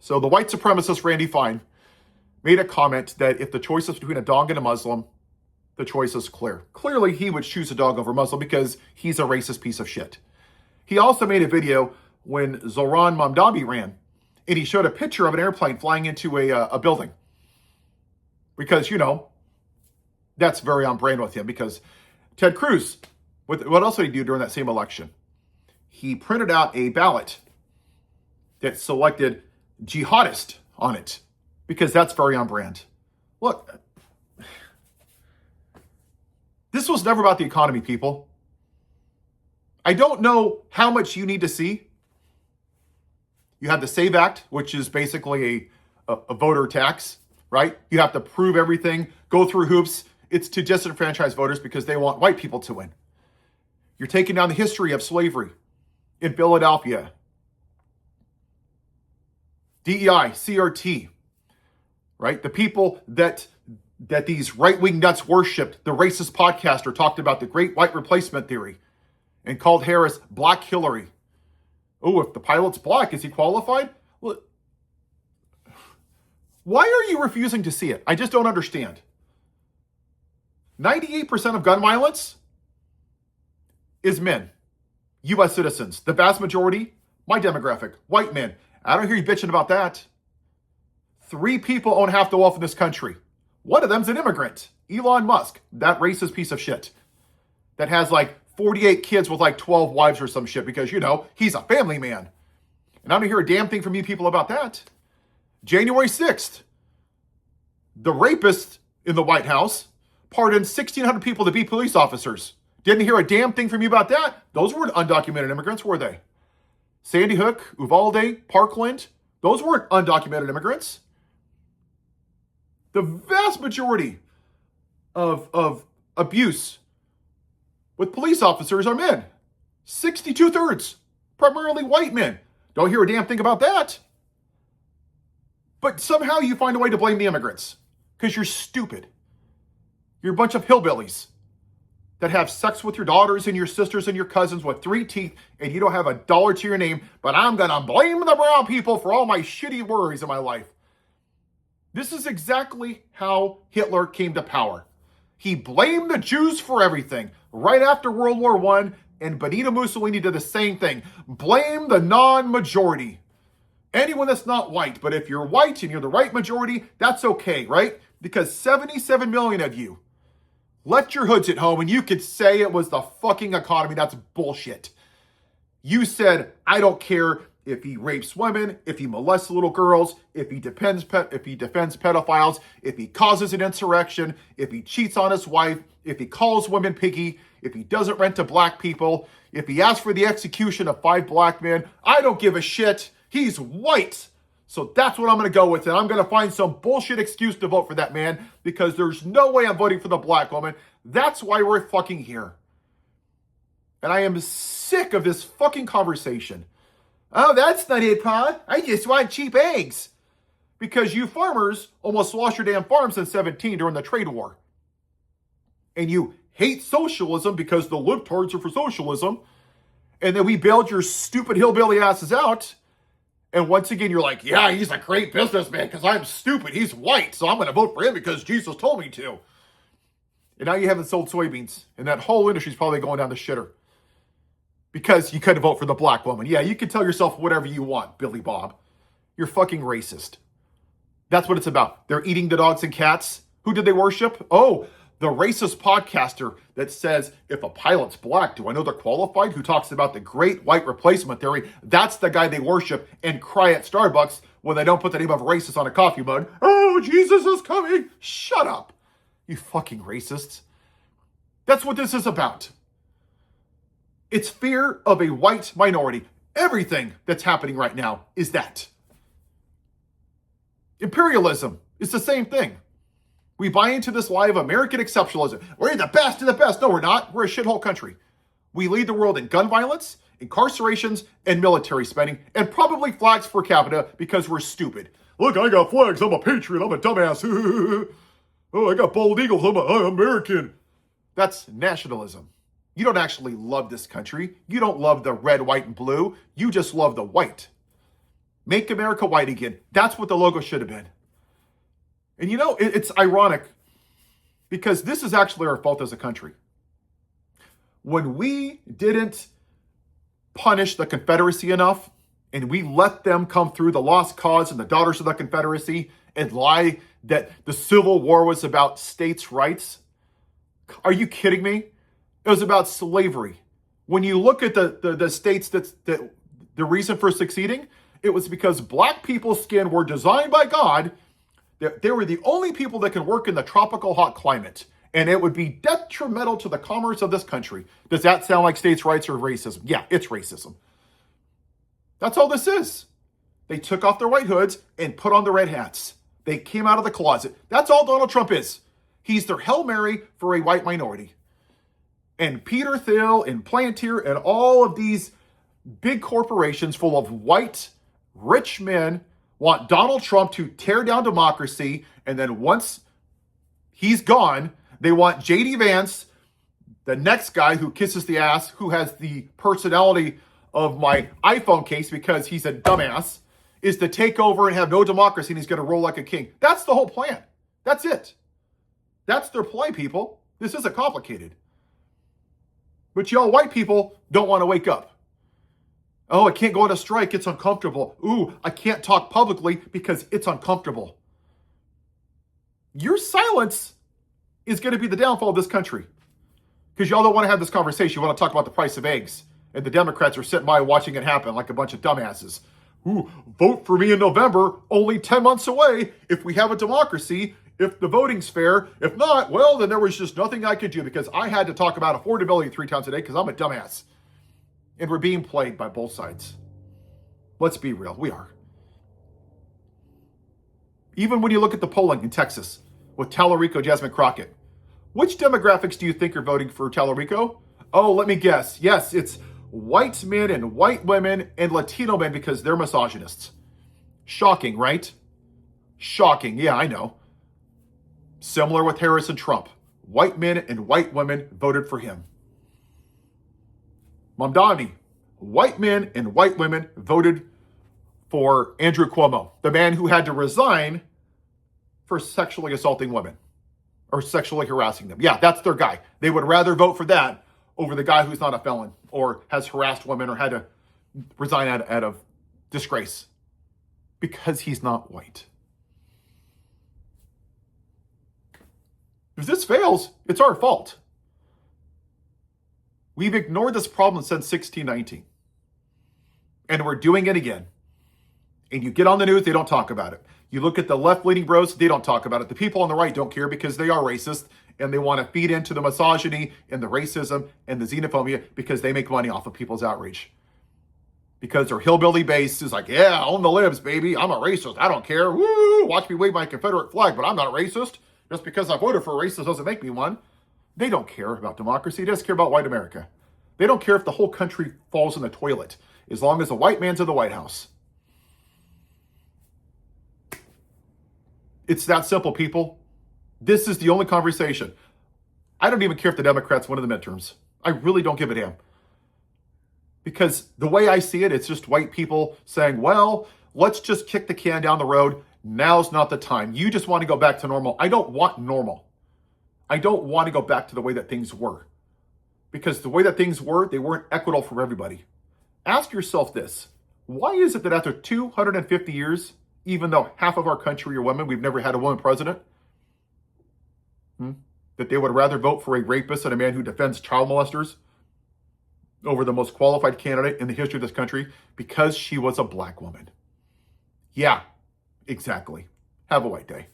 So the white supremacist Randy Fine made a comment that if the choice is between a dog and a Muslim, the choice is clear. Clearly, he would choose a dog over Muslim because he's a racist piece of shit. He also made a video when Zoran Mamdani ran, and he showed a picture of an airplane flying into a building. Because, that's very on brand with him. Because Ted Cruz, what else did he do during that same election? He printed out a ballot that selected jihadist on it, because that's very on brand. Look, this was never about the economy, people. I don't know how much you need to see. You have the SAVE Act, which is basically a voter tax, right? You have to prove everything, go through hoops. It's to disenfranchise voters because they want white people to win. You're taking down the history of slavery in Philadelphia. DEI, CRT, right? The people that these right-wing nuts worshipped, the racist podcaster talked about the great white replacement theory and called Harris Black Hillary. Oh, if the pilot's black, is he qualified? Well, why are you refusing to see it? I just don't understand. 98% of gun violence is men, U.S. citizens. The vast majority, my demographic, white men. I don't hear you bitching about that. 3 people own half the wealth in this country. One of them's an immigrant, Elon Musk, that racist piece of shit that has like 48 kids with like 12 wives or some shit because, he's a family man. And I don't hear a damn thing from you people about that. January 6th, the rapist in the White House pardoned 1,600 people to be police officers. Didn't hear a damn thing from you about that. Those weren't undocumented immigrants, were they? Sandy Hook, Uvalde, Parkland, those weren't undocumented immigrants. The vast majority of abuse with police officers are men. 62/3, primarily white men. Don't hear a damn thing about that. But somehow you find a way to blame the immigrants because you're stupid. You're a bunch of hillbillies that have sex with your daughters and your sisters and your cousins with 3 teeth, and you don't have $1 to your name, but I'm going to blame the brown people for all my shitty worries in my life. This is exactly how Hitler came to power. He blamed the Jews for everything. Right after World War I, and Benito Mussolini did the same thing. Blame the non-majority. Anyone that's not white, but if you're white and you're the right majority, that's okay, right? Because 77 million of you left your hoods at home and you could say it was the fucking economy. That's bullshit. You said, I don't care if he rapes women, if he molests little girls, if he defends pedophiles, if he causes an insurrection, if he cheats on his wife, if he calls women piggy, if he doesn't rent to black people, if he asks for the execution of 5 black men. I don't give a shit. He's white. So that's what I'm going to go with. And I'm going to find some bullshit excuse to vote for that man because there's no way I'm voting for the black woman. That's why we're fucking here. And I am sick of this fucking conversation. Oh, that's not it, Pa. I just want cheap eggs. Because you farmers almost lost your damn farms in 17 during the trade war. And you hate socialism because the libtards are for socialism. And then we bailed your stupid hillbilly asses out. And once again, you're like, yeah, he's a great businessman because I'm stupid. He's white, so I'm going to vote for him because Jesus told me to. And now you haven't sold soybeans. And that whole industry's probably going down the shitter. Because you couldn't vote for the black woman. Yeah, you can tell yourself whatever you want, Billy Bob. You're fucking racist. That's what it's about. They're eating the dogs and cats. Who did they worship? Oh, the racist podcaster that says, if a pilot's black, do I know they're qualified? Who talks about the great white replacement theory. That's the guy they worship and cry at Starbucks when they don't put the name of racist on a coffee mug. Oh, Jesus is coming. Shut up, you fucking racists. That's what this is about. It's fear of a white minority. Everything that's happening right now is that. Imperialism is the same thing. We buy into this lie of American exceptionalism. We're the best of the best. No, we're not. We're a shithole country. We lead the world in gun violence, incarcerations, and military spending, and probably flags per capita because we're stupid. Look, I got flags. I'm a patriot. I'm a dumbass. Oh, I got bald eagles. I'm American. That's nationalism. You don't actually love this country. You don't love the red, white, and blue. You just love the white. Make America white again. That's what the logo should have been. And it's ironic because this is actually our fault as a country. When we didn't punish the Confederacy enough and we let them come through the Lost Cause and the Daughters of the Confederacy and lie that the Civil War was about states' rights. Are you kidding me? It was about slavery. When you look at the states that the reason for succeeding, it was because black people's skin were designed by God. They were the only people that can work in the tropical hot climate. And it would be detrimental to the commerce of this country. Does that sound like states' rights or racism? Yeah, it's racism. That's all this is. They took off their white hoods and put on the red hats. They came out of the closet. That's all Donald Trump is. He's their Hail Mary for a white minority. And Peter Thiel and Palantir and all of these big corporations full of white, rich men want Donald Trump to tear down democracy. And then once he's gone, they want J.D. Vance, the next guy who kisses the ass, who has the personality of my iPhone case because he's a dumbass, is to take over and have no democracy and he's going to roll like a king. That's the whole plan. That's it. That's their play, people. This isn't complicated. But y'all white people don't want to wake up. Oh, I can't go on a strike. It's uncomfortable. Ooh, I can't talk publicly because it's uncomfortable. Your silence is going to be the downfall of this country. Because y'all don't want to have this conversation. You want to talk about the price of eggs. And the Democrats are sitting by watching it happen like a bunch of dumbasses. Ooh, vote for me in November, only 10 months away. If we have a democracy, if the voting's fair. If not, well, then there was just nothing I could do because I had to talk about affordability 3 times a day because I'm a dumbass. And we're being played by both sides. Let's be real. We are. Even when you look at the polling in Texas with Tallarico, Jasmine Crockett, which demographics do you think are voting for Tallarico? Oh, let me guess. Yes, it's white men and white women and Latino men because they're misogynists. Shocking, right? Shocking. Yeah, I know. Similar with Harris and Trump. White men and white women voted for him. Mamdani, white men and white women voted for Andrew Cuomo, the man who had to resign for sexually assaulting women or sexually harassing them. Yeah, that's their guy. They would rather vote for that over the guy who's not a felon or has harassed women or had to resign out of disgrace because he's not white. If this fails, it's our fault. We've ignored this problem since 1619. And we're doing it again. And you get on the news, they don't talk about it. You look at the left-leaning bros, they don't talk about it. The people on the right don't care because they are racist and they want to feed into the misogyny and the racism and the xenophobia because they make money off of people's outrage. Because their hillbilly base is like, yeah, own the libs, baby. I'm a racist. I don't care. Woo! Watch me wave my Confederate flag, but I'm not a racist. Just because I voted for a racist doesn't make me one. They don't care about democracy. They just care about white America. They don't care if the whole country falls in the toilet, as long as a white man's in the White House. It's that simple, people. This is the only conversation. I don't even care if the Democrats win in the midterms. I really don't give a damn. Because the way I see it, it's just white people saying, well, let's just kick the can down the road. Now's not the time. You just want to go back to normal. I don't want normal. I don't want to go back to the way that things were. Because the way that things were, they weren't equitable for everybody. Ask yourself this. Why is it that after 250 years, even though half of our country are women, we've never had a woman president, that they would rather vote for a rapist and a man who defends child molesters over the most qualified candidate in the history of this country because she was a black woman? Yeah, exactly. Have a white day.